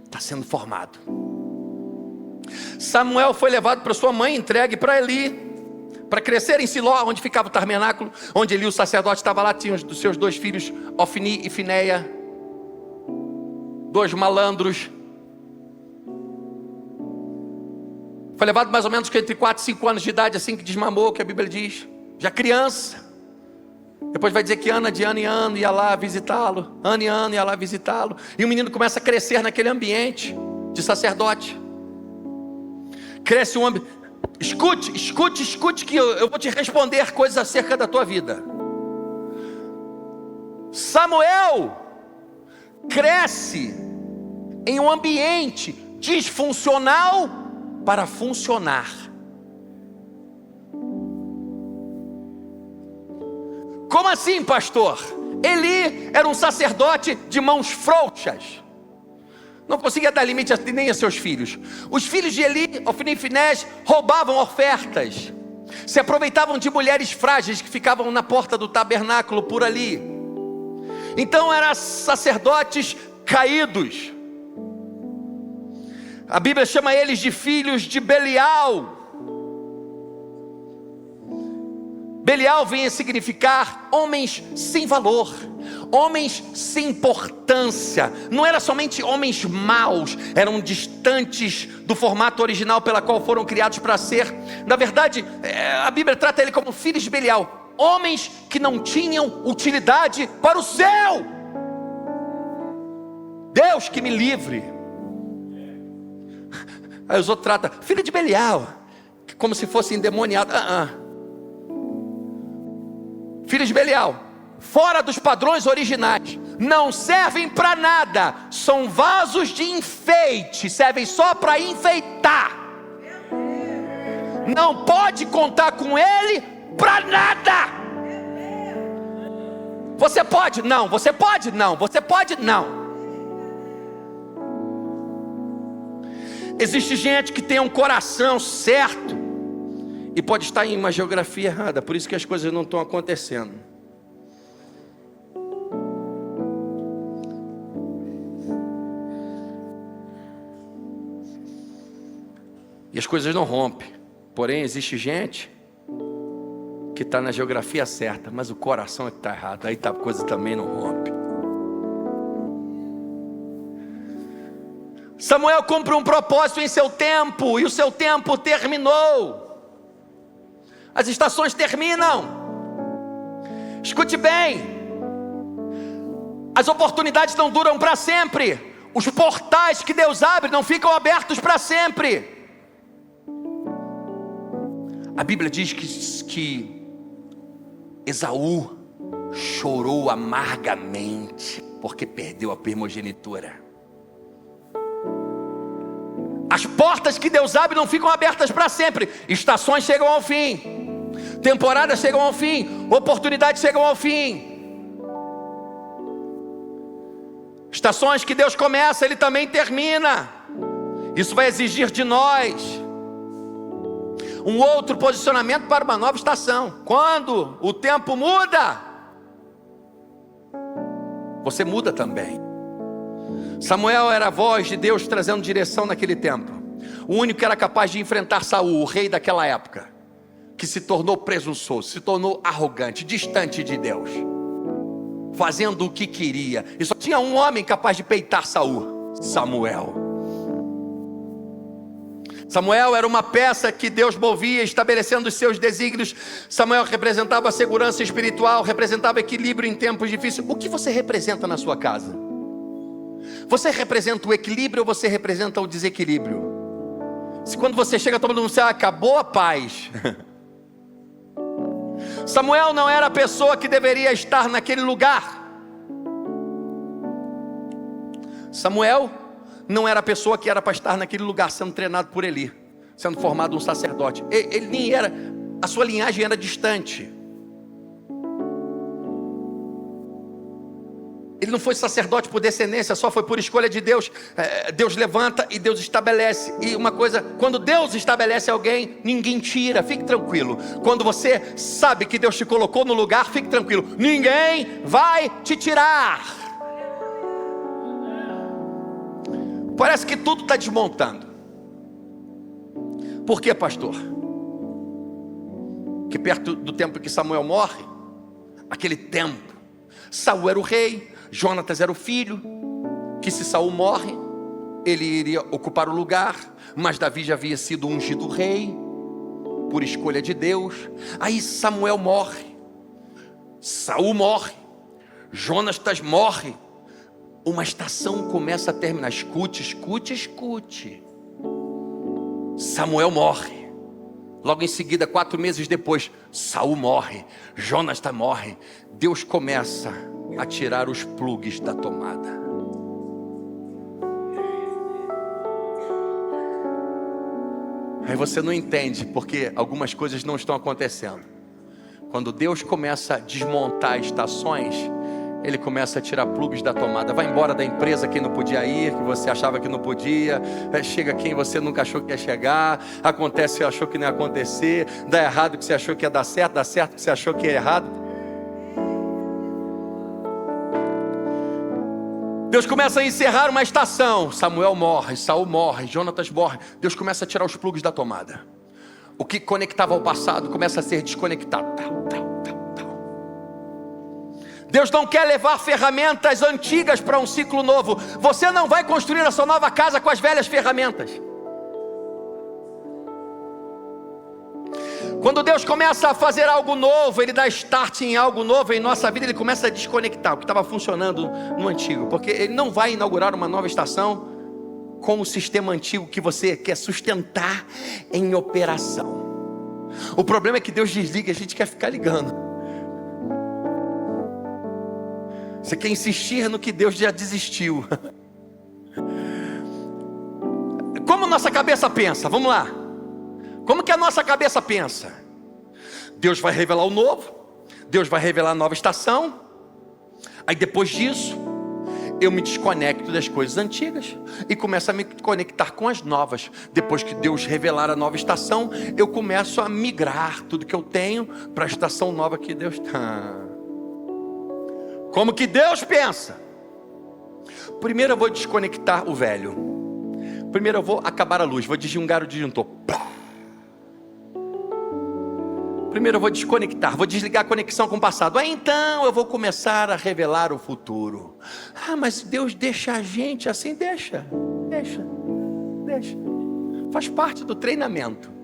Speaker 1: Está sendo formado. Samuel foi levado para sua mãe, entregue para Eli, para crescer em Siló, onde ficava o tabernáculo, onde Eli, o sacerdote, estava lá. Tinha os seus 2 filhos, Ofni e Fineia, 2 malandros. Foi levado mais ou menos entre 4 e 5 anos de idade, assim que desmamou, que a Bíblia diz, já criança. Depois vai dizer que ano de ano em ano ia lá visitá-lo, ano em ano ia lá visitá-lo, e o menino começa a crescer naquele ambiente de sacerdote. Cresce um ambiente. Escute que eu vou te responder coisas acerca da tua vida. Samuel cresce em um ambiente disfuncional para funcionar. Como assim, pastor? Eli era um sacerdote de mãos frouxas, não conseguia dar limite nem a seus filhos. Os filhos de Eli, Ofni e Finés, roubavam ofertas, se aproveitavam de mulheres frágeis que ficavam na porta do tabernáculo por ali. Então eram sacerdotes caídos. A Bíblia chama eles de filhos de Belial. Belial vem a significar homens sem valor, homens sem importância. Não era somente homens maus, eram distantes do formato original pela qual foram criados para ser. Na verdade, a Bíblia trata ele como filhos de Belial, homens que não tinham utilidade para o céu. Deus que me livre. Aí os outros tratam, filho de Belial, como se fosse endemoniado. Filhos de Belial, fora dos padrões originais, não servem para nada, são vasos de enfeite, servem só para enfeitar. Não pode contar com ele para nada. Você pode? Não. Você pode? Não. Você pode? Não. Existe gente que tem um coração certo e pode estar em uma geografia errada, por isso que as coisas não estão acontecendo. E as coisas não rompem. Porém, existe gente que está na geografia certa, mas o coração é que está errado, aí a coisa também não rompe. Samuel cumpre um propósito em seu tempo, e o seu tempo terminou. As estações terminam. Escute bem, as oportunidades não duram para sempre. Os portais que Deus abre não ficam abertos para sempre. A Bíblia diz que Esaú chorou amargamente porque perdeu a primogenitura. As portas que Deus abre não ficam abertas para sempre. Estações chegam ao fim, temporadas chegam ao fim, oportunidades chegam ao fim. Estações que Deus começa, Ele também termina. Isso vai exigir de nós um outro posicionamento para uma nova estação. Quando o tempo muda, você muda também. Samuel era a voz de Deus trazendo direção naquele tempo. O único que era capaz de enfrentar Saul, o rei daquela época, que se tornou presunçoso, se tornou arrogante, distante de Deus, fazendo o que queria. E só tinha um homem capaz de peitar Saul: Samuel. Samuel era uma peça que Deus movia, estabelecendo os seus desígnios. Samuel representava a segurança espiritual, representava equilíbrio em tempos difíceis. O que você representa na sua casa? Você representa o equilíbrio ou você representa o desequilíbrio? Se quando você chega todo mundo no céu, acabou a paz. Samuel não era a pessoa que deveria estar naquele lugar. Samuel não era a pessoa que era para estar naquele lugar, sendo treinado por Eli, sendo formado um sacerdote. Ele nem era, a sua linhagem era distante. Ele não foi sacerdote por descendência, só foi por escolha de Deus. Deus levanta e Deus estabelece. E uma coisa, quando Deus estabelece alguém, ninguém tira, fique tranquilo. Quando você sabe que Deus te colocou no lugar, fique tranquilo, ninguém vai te tirar. Parece que tudo está desmontando. Por quê, pastor? Que perto do tempo que Samuel morre, aquele tempo, Saul era o rei, Jonatas era o filho, que se Saul morre, ele iria ocupar o lugar, mas Davi já havia sido ungido rei, por escolha de Deus. Aí Samuel morre, Saul morre, Jonatas morre, uma estação começa a terminar. Escute, escute, escute. Samuel morre. Logo em seguida, 4 meses depois, Saul morre, Jonatas morre. Deus começa a tirar os plugs da tomada. Aí você não entende porque algumas coisas não estão acontecendo. Quando Deus começa a desmontar estações, Ele começa a tirar plugs da tomada. Vai embora da empresa quem não podia ir, que você achava que não podia. Chega quem você nunca achou que ia chegar. Acontece o que você achou que não ia acontecer. Dá errado o que você achou que ia dar certo. Dá certo o que você achou que ia errado. Deus começa a encerrar uma estação. Samuel morre, Saul morre, Jonatas morre. Deus começa a tirar os plugs da tomada. O que conectava ao passado começa a ser desconectado. Deus não quer levar ferramentas antigas para um ciclo novo. Você não vai construir a sua nova casa com as velhas ferramentas. Quando Deus começa a fazer algo novo, Ele dá start em algo novo em nossa vida, Ele começa a desconectar o que estava funcionando no antigo. Porque Ele não vai inaugurar uma nova estação com o sistema antigo que você quer sustentar em operação. O problema é que Deus desliga e a gente quer ficar ligando. Você quer insistir no que Deus já desistiu. Como nossa cabeça pensa? Vamos lá. Como que a nossa cabeça pensa? Deus vai revelar o novo, Deus vai revelar a nova estação. Aí depois disso, eu me desconecto das coisas antigas e começo a me conectar com as novas. Depois que Deus revelar a nova estação, eu começo a migrar tudo que eu tenho para a estação nova que Deus está. Como que Deus pensa? Primeiro eu vou desconectar o velho. Primeiro eu vou acabar a luz. Vou desligar o disjuntor. Primeiro eu vou desconectar. Vou desligar a conexão com o passado. Aí então eu vou começar a revelar o futuro. Ah, mas Deus deixa a gente assim? Deixa. Faz parte do treinamento.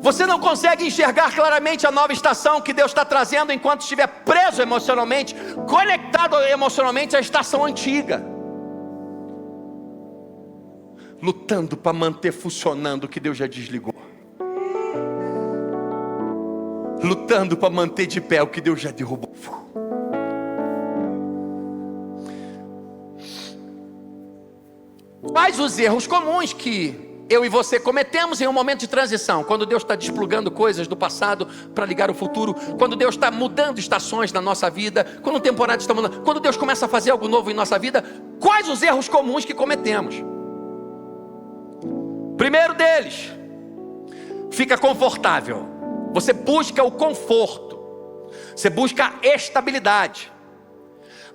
Speaker 1: Você não consegue enxergar claramente a nova estação que Deus está trazendo enquanto estiver preso emocionalmente, conectado emocionalmente à estação antiga, lutando para manter funcionando o que Deus já desligou, lutando para manter de pé o que Deus já derrubou. Quais os erros comuns que eu e você cometemos em um momento de transição? Quando Deus está desplugando coisas do passado para ligar o futuro, quando Deus está mudando estações na nossa vida, quando a temporada está mudando, quando Deus começa a fazer algo novo em nossa vida, quais os erros comuns que cometemos? Primeiro deles, fica confortável. Você busca o conforto, você busca a estabilidade.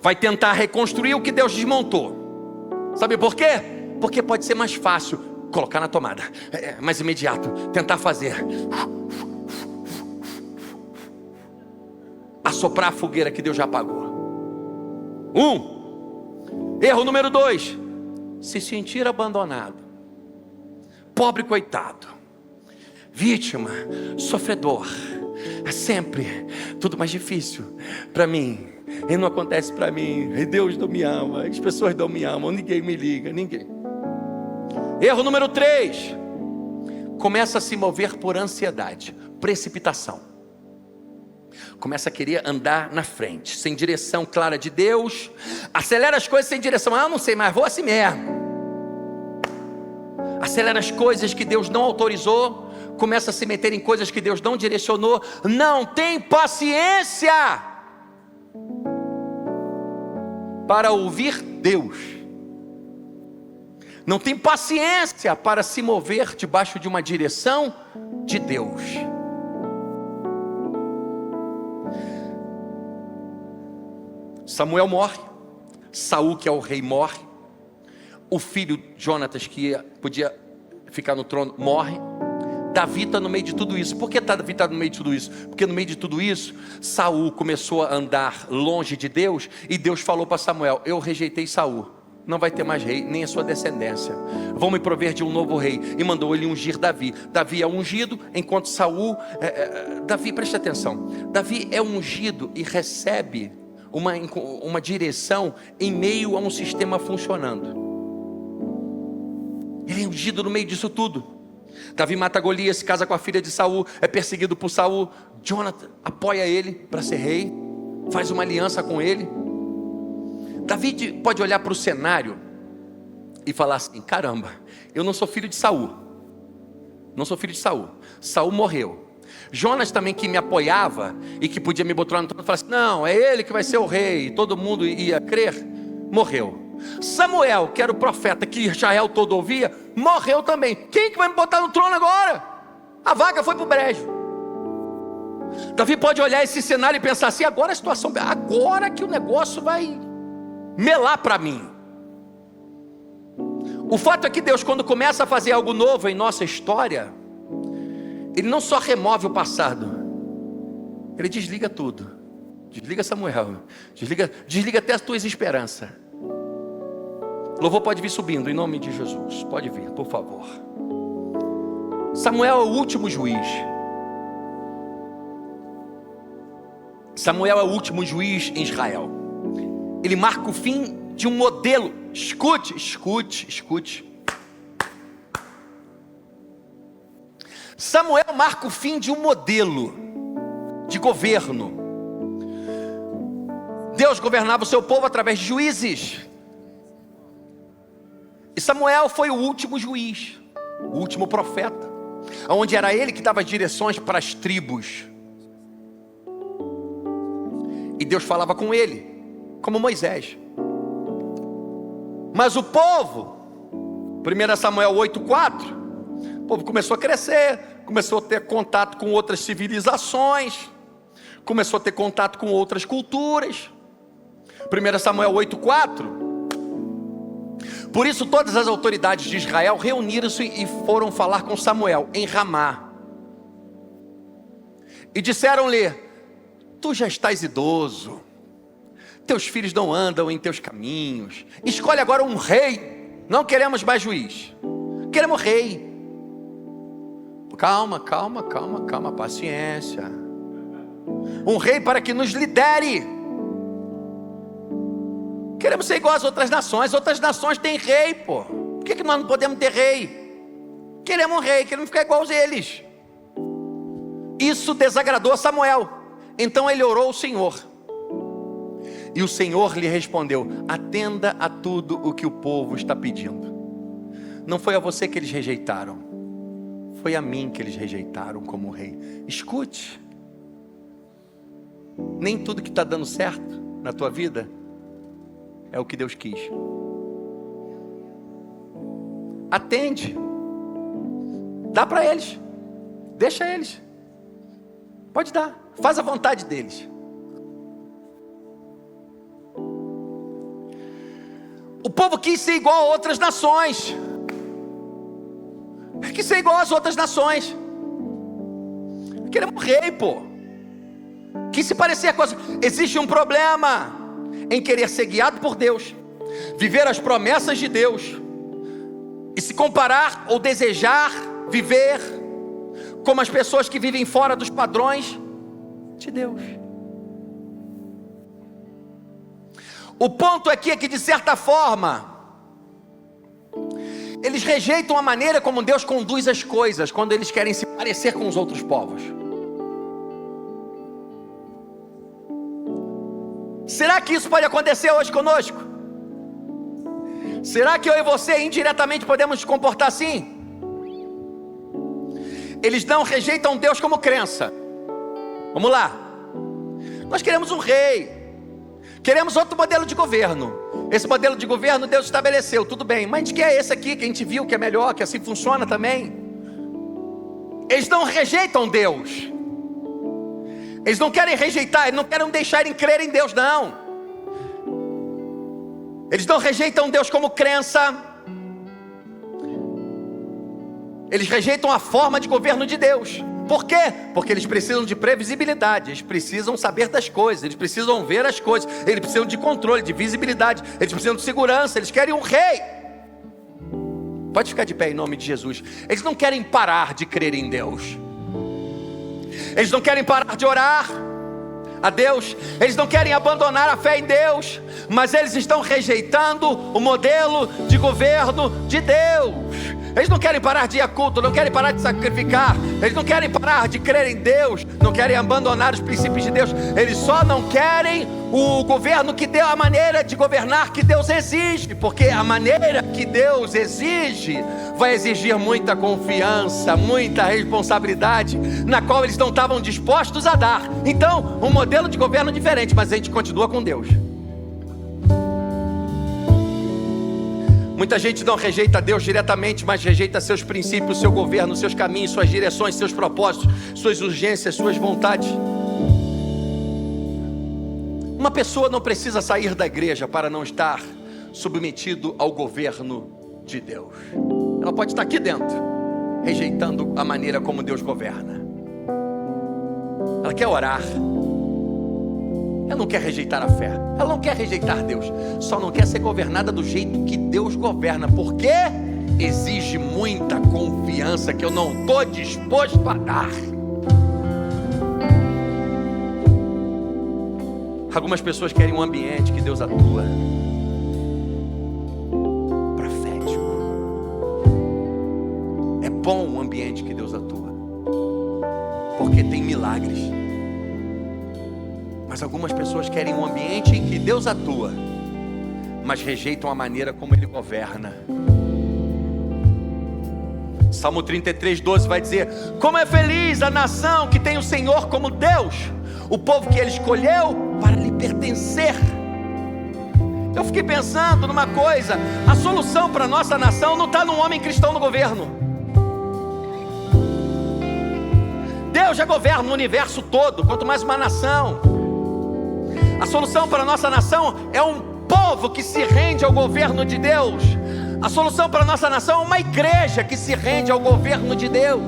Speaker 1: vai tentar reconstruir o que Deus desmontou. Sabe por quê? Porque pode ser mais fácil colocar na tomada, mais imediato, tentar fazer, assoprar a fogueira que Deus já apagou. Erro número 2, se sentir abandonado, pobre coitado, vítima, sofredor. É sempre tudo mais difícil para mim, e não acontece para mim, e Deus não me ama, as pessoas não me amam, ninguém me liga, ninguém. Erro número 3, começa a se mover por ansiedade, precipitação. Começa a querer andar na frente, sem direção clara de Deus, acelera as coisas sem direção. Eu não sei mais, vou assim mesmo. Acelera as coisas que Deus não autorizou, começa a se meter em coisas que Deus não direcionou, não tem paciência para ouvir Deus, não tem paciência para se mover debaixo de uma direção de Deus. Samuel morre, Saul, que é o rei, morre, o filho Jonatas, que podia ficar no trono, morre. Davi está no meio de tudo isso. Por que Davi está no meio de tudo isso? Porque no meio de tudo isso, Saul começou a andar longe de Deus, e Deus falou para Samuel: eu rejeitei Saul, não vai ter mais rei, nem a sua descendência, vão me prover de um novo rei. E mandou ele ungir Davi. Davi é ungido, enquanto Saul, Davi, preste atenção, Davi é ungido e recebe uma direção em meio a um sistema funcionando. Ele é ungido no meio disso tudo. Davi mata Golias, se casa com a filha de Saul, é perseguido por Saul. Jonathan apoia ele para ser rei, faz uma aliança com ele. Davi pode olhar para o cenário e falar assim: caramba, eu não sou filho de Saul, não sou filho de Saul, Saul morreu. Jonas também, que me apoiava e que podia me botar no trono, falava assim: não, é ele que vai ser o rei, todo mundo ia crer, morreu. Samuel, que era o profeta que Israel todo ouvia, morreu também. Quem que vai me botar no trono agora? A vaga foi para o brejo. Davi pode olhar esse cenário e pensar assim: agora a situação, agora que o negócio vai melar para mim. O fato é que Deus, quando começa a fazer algo novo em nossa história, Ele não só remove o passado, Ele desliga tudo. Desliga Samuel, desliga até as tuas esperanças. Louvor pode vir subindo, em nome de Jesus. Pode vir, por favor. Samuel é o último juiz. Samuel é o último juiz em Israel. Ele marca o fim de um modelo. Escute. Samuel marca o fim de um modelo de governo. Deus governava o seu povo através de juízes. E Samuel foi o último juiz, o último profeta, onde era ele que dava direções para as tribos. E Deus falava com ele, como Moisés. Mas o povo, 1 Samuel 8,4, o povo começou a crescer, começou a ter contato com outras civilizações, começou a ter contato com outras culturas. 1 Samuel 8,4. Por isso todas as autoridades de Israel reuniram-se e foram falar com Samuel em Ramá. E disseram-lhe: tu já estás idoso, teus filhos não andam em teus caminhos, escolhe agora um rei. Não queremos mais juiz, queremos rei. Calma, paciência. Um rei para que nos lidere. Queremos ser igual às outras nações têm rei, pô. Por que nós não podemos ter rei? Queremos um rei, queremos ficar igual a eles. Isso desagradou a Samuel. Então ele orou ao Senhor. E o Senhor lhe respondeu: atenda a tudo o que o povo está pedindo. Não foi a você que eles rejeitaram, foi a mim que eles rejeitaram como rei. Escute. Nem tudo que está dando certo na tua vida é o que Deus quis. Atende. Dá para eles. Deixa eles. Pode dar. Faz a vontade deles. O povo quis ser igual a outras nações. Quis ser igual às outras nações. Queremos rei, pô. Quis se parecer com as... Existe um problema em querer ser guiado por Deus, viver as promessas de Deus, e se comparar ou desejar viver como as pessoas que vivem fora dos padrões de Deus. O ponto aqui é que, de certa forma, eles rejeitam a maneira como Deus conduz as coisas quando eles querem se parecer com os outros povos. Será que isso pode acontecer hoje conosco? Será que eu e você indiretamente podemos nos comportar assim? Eles não rejeitam Deus como crença. Vamos lá. Nós queremos um rei, queremos outro modelo de governo. Esse modelo de governo Deus estabeleceu, tudo bem, mas a gente quer esse aqui que a gente viu que é melhor, que assim funciona também. Eles não rejeitam Deus. Eles não querem rejeitar, eles não querem deixar de crer em Deus, não. Eles não rejeitam Deus como crença. Eles rejeitam a forma de governo de Deus. Por quê? Porque eles precisam de previsibilidade, eles precisam saber das coisas, eles precisam ver as coisas, eles precisam de controle, de visibilidade, eles precisam de segurança, eles querem um rei. Pode ficar de pé em nome de Jesus. Eles não querem parar de crer em Deus. Eles não querem parar de orar a Deus, eles não querem abandonar a fé em Deus, mas eles estão rejeitando o modelo de governo de Deus. Eles não querem parar de ir a culto, não querem parar de sacrificar, eles não querem parar de crer em Deus, não querem abandonar os princípios de Deus, eles só não querem o governo que deu a maneira de governar que Deus exige, porque a maneira que Deus exige vai exigir muita confiança, muita responsabilidade, na qual eles não estavam dispostos a dar. Então, um modelo de governo diferente, mas a gente continua com Deus. Muita gente não rejeita Deus diretamente, mas rejeita seus princípios, seu governo, seus caminhos, suas direções, seus propósitos, suas urgências, suas vontades. Uma pessoa não precisa sair da igreja para não estar submetido ao governo de Deus. Ela pode estar aqui dentro, rejeitando a maneira como Deus governa. Ela quer orar. Ela não quer rejeitar a fé, ela não quer rejeitar Deus, só não quer ser governada do jeito que Deus governa, porque exige muita confiança que eu não estou disposto a dar. Algumas pessoas querem um ambiente que Deus atua, profético. É bom o ambiente que Deus atua, porque tem milagres. Mas algumas pessoas querem um ambiente em que Deus atua, mas rejeitam a maneira como Ele governa. Salmo 33:12 vai dizer: como é feliz a nação que tem o Senhor como Deus, o povo que Ele escolheu para lhe pertencer. Eu fiquei pensando numa coisa: a solução para a nossa nação não está num homem cristão no governo. Deus já governa o universo todo, quanto mais uma nação. A solução para a nossa nação é um povo que se rende ao governo de Deus. A solução para a nossa nação é uma igreja que se rende ao governo de Deus.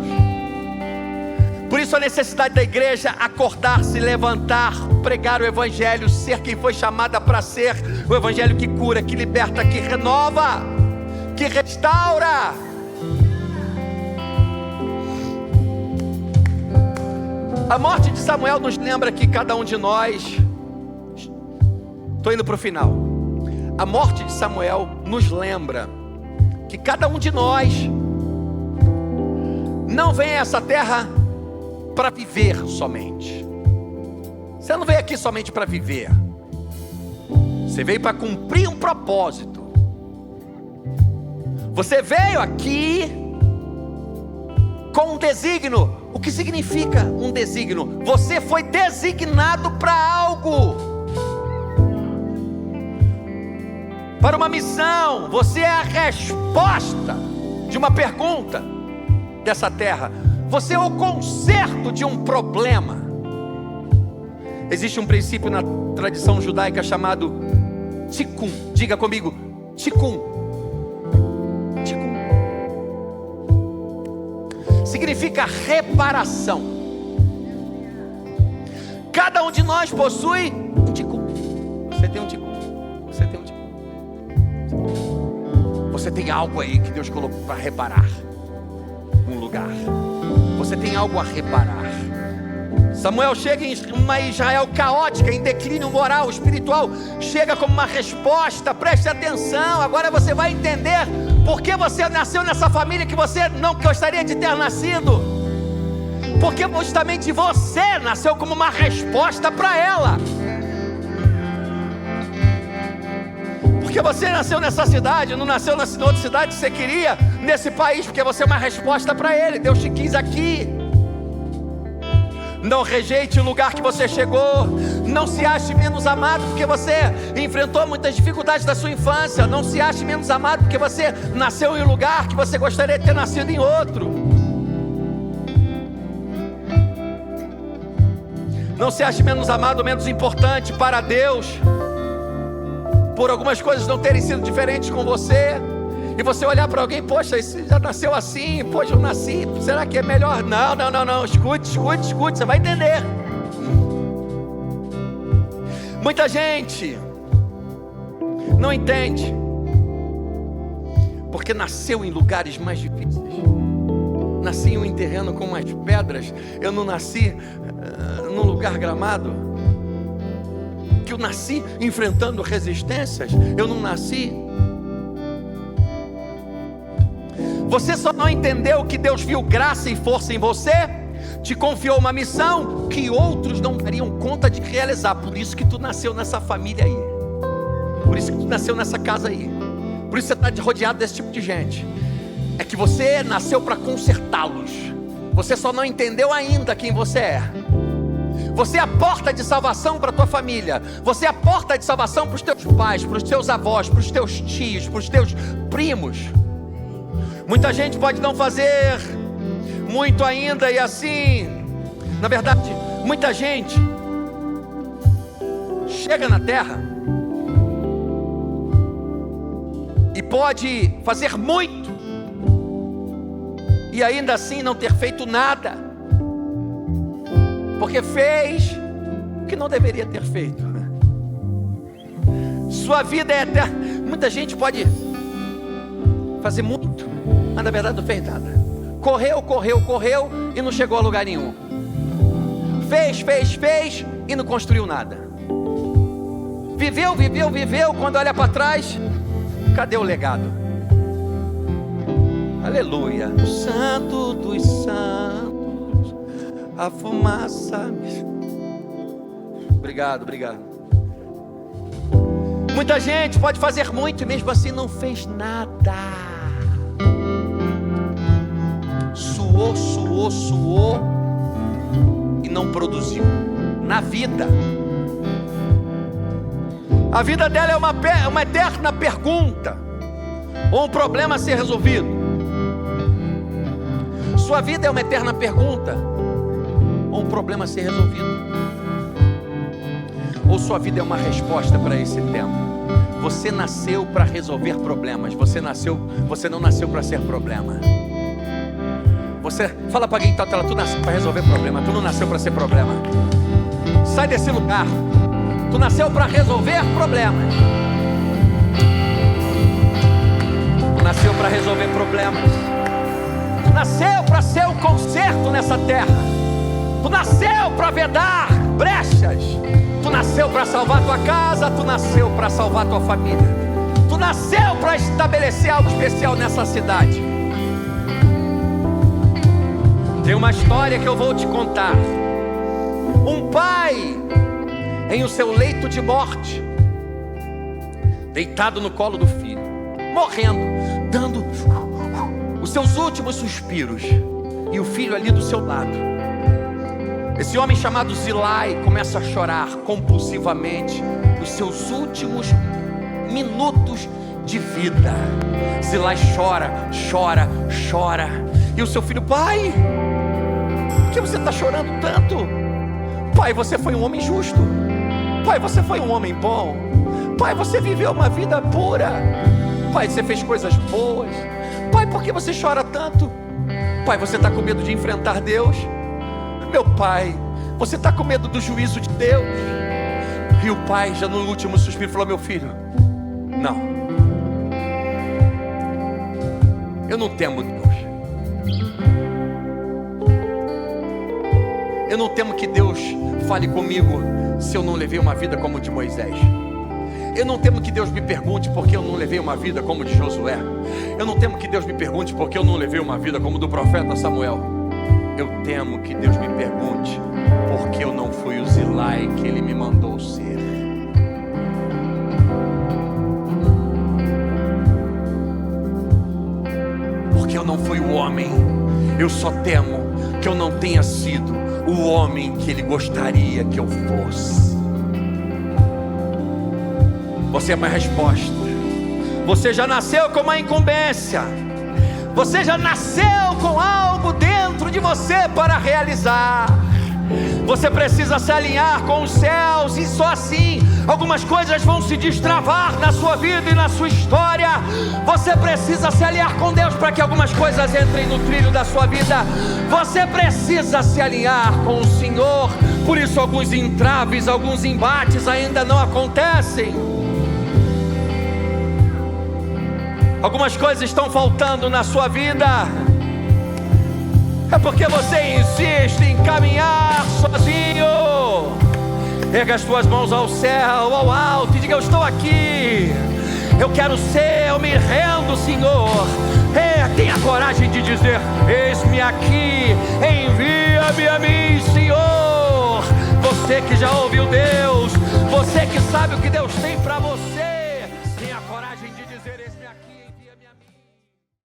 Speaker 1: Por isso a necessidade da igreja acordar, se levantar, pregar o evangelho, ser quem foi chamada para ser, o evangelho que cura, que liberta, que renova, que restaura. A morte de Samuel nos lembra que cada um de nós... Estou indo para o final. A morte de Samuel nos lembra que cada um de nós não vem a essa terra para viver somente. Você não veio aqui somente para viver. Você veio para cumprir um propósito. Você veio aqui com um desígnio. O que significa um desígnio? Você foi designado para algo. Para uma missão. Você é a resposta de uma pergunta dessa terra. Você é o conserto de um problema. Existe um princípio na tradição judaica chamado Tikkun. Diga comigo, Tikkun. Tikkun significa reparação. Cada um de nós possui um tikkun. Você tem um tikkun. Você tem um tikkun. Você tem algo aí que Deus colocou para reparar um lugar. Você tem algo a reparar. Samuel chega em uma Israel caótica, em declínio moral, espiritual. Chega como uma resposta. Preste atenção. Agora você vai entender por que você nasceu nessa família que você não gostaria de ter nascido. Porque justamente você nasceu como uma resposta para ela. Porque você nasceu nessa cidade, não nasceu na outra cidade que você queria, nesse país, porque você é uma resposta para ele. Deus te quis aqui. Não rejeite o lugar que você chegou. Não se ache menos amado porque você enfrentou muitas dificuldades da sua infância. Não se ache menos amado porque você nasceu em um lugar que você gostaria de ter nascido em outro. Não se ache menos amado ou menos importante para Deus por algumas coisas não terem sido diferentes com você. E você olhar para alguém, poxa, esse já nasceu assim, poxa, eu nasci, será que é melhor? Não, escute, você vai entender. Muita gente não entende, porque nasceu em lugares mais difíceis. Nasci em um terreno com umas pedras, eu não nasci num lugar gramado, que eu nasci enfrentando resistências, eu não nasci. Você só não entendeu que Deus viu graça e força em você, te confiou uma missão que outros não dariam conta de realizar. Por isso que tu nasceu nessa família aí, por isso que tu nasceu nessa casa aí, por isso você está rodeado desse tipo de gente. É que você nasceu para consertá-los. Você só não entendeu ainda quem você é. Você é a porta de salvação para a tua família. Você é a porta de salvação para os teus pais, para os teus avós, para os teus tios, para os teus primos. Muita gente pode não fazer muito ainda, e assim, na verdade, muita gente chega na terra e pode fazer muito e ainda assim não ter feito nada, porque fez o que não deveria ter feito. Sua vida é eterna. Muita gente pode fazer muito, mas na verdade não fez nada. Correu e não chegou a lugar nenhum. Fez e não construiu nada. Viveu, quando olha para trás, cadê o legado? Aleluia. Santo dos santos, a fumaça. Obrigado. Muita gente pode fazer muito e mesmo assim não fez nada. Suou e não produziu na vida. A vida dela é uma eterna pergunta ou um problema a ser resolvido. Sua vida é uma eterna pergunta ou um problema a ser resolvido. Ou sua vida é uma resposta para esse tema. Você nasceu para resolver problemas. Você não nasceu para ser problema. Você fala para alguém que está, tu nasceu para resolver problema. Tu não nasceu para ser problema. Sai desse lugar. Tu nasceu para resolver problemas. Tu nasceu para resolver problemas. Tu nasceu para ser um conserto nessa terra. Tu nasceu para vedar brechas. Tu nasceu para salvar tua casa. Tu nasceu para salvar tua família. Tu nasceu para estabelecer algo especial nessa cidade. Tem uma história que eu vou te contar. Um pai em o seu leito de morte, deitado no colo do filho, morrendo, dando os seus últimos suspiros, e o filho ali do seu lado. Esse homem chamado Zilai começa a chorar compulsivamente os seus últimos minutos de vida. Zilai chora, e o seu filho: pai, por que você está chorando tanto? Pai, você foi um homem justo. Pai, você foi um homem bom. Pai, você viveu uma vida pura. Pai, você fez coisas boas. Pai, por que você chora tanto? Pai, você está com medo de enfrentar Deus? Meu pai, você está com medo do juízo de Deus? E o pai, já no último suspiro, falou: meu filho, não, eu não temo Deus. Eu não temo que Deus fale comigo se eu não levei uma vida como a de Moisés. Eu não temo que Deus me pergunte porque eu não levei uma vida como a de Josué. Eu não temo que Deus me pergunte porque eu não levei uma vida como a do profeta Samuel. Eu temo que Deus me pergunte porque eu não fui o Zilai que Ele me mandou ser. Porque eu não fui o homem. Eu só temo que eu não tenha sido o homem que Ele gostaria que eu fosse. Você é uma resposta. Você já nasceu com uma incumbência. Você já nasceu com algo dentro de você para realizar. Você precisa se alinhar com os céus, e só assim algumas coisas vão se destravar na sua vida e na sua história. Você precisa se alinhar com Deus para que algumas coisas entrem no trilho da sua vida. Você precisa se alinhar com o Senhor. Por isso alguns entraves, alguns embates ainda não acontecem. Algumas coisas estão faltando na sua vida. É porque você insiste em caminhar sozinho. Erga as tuas mãos ao céu, ao alto, e diga: eu estou aqui. Eu quero ser, eu me rendo, Senhor. Tenha coragem de dizer: eis-me aqui, envia-me a mim, Senhor. Você que já ouviu Deus, você que sabe o que Deus tem para você, tenha coragem de dizer: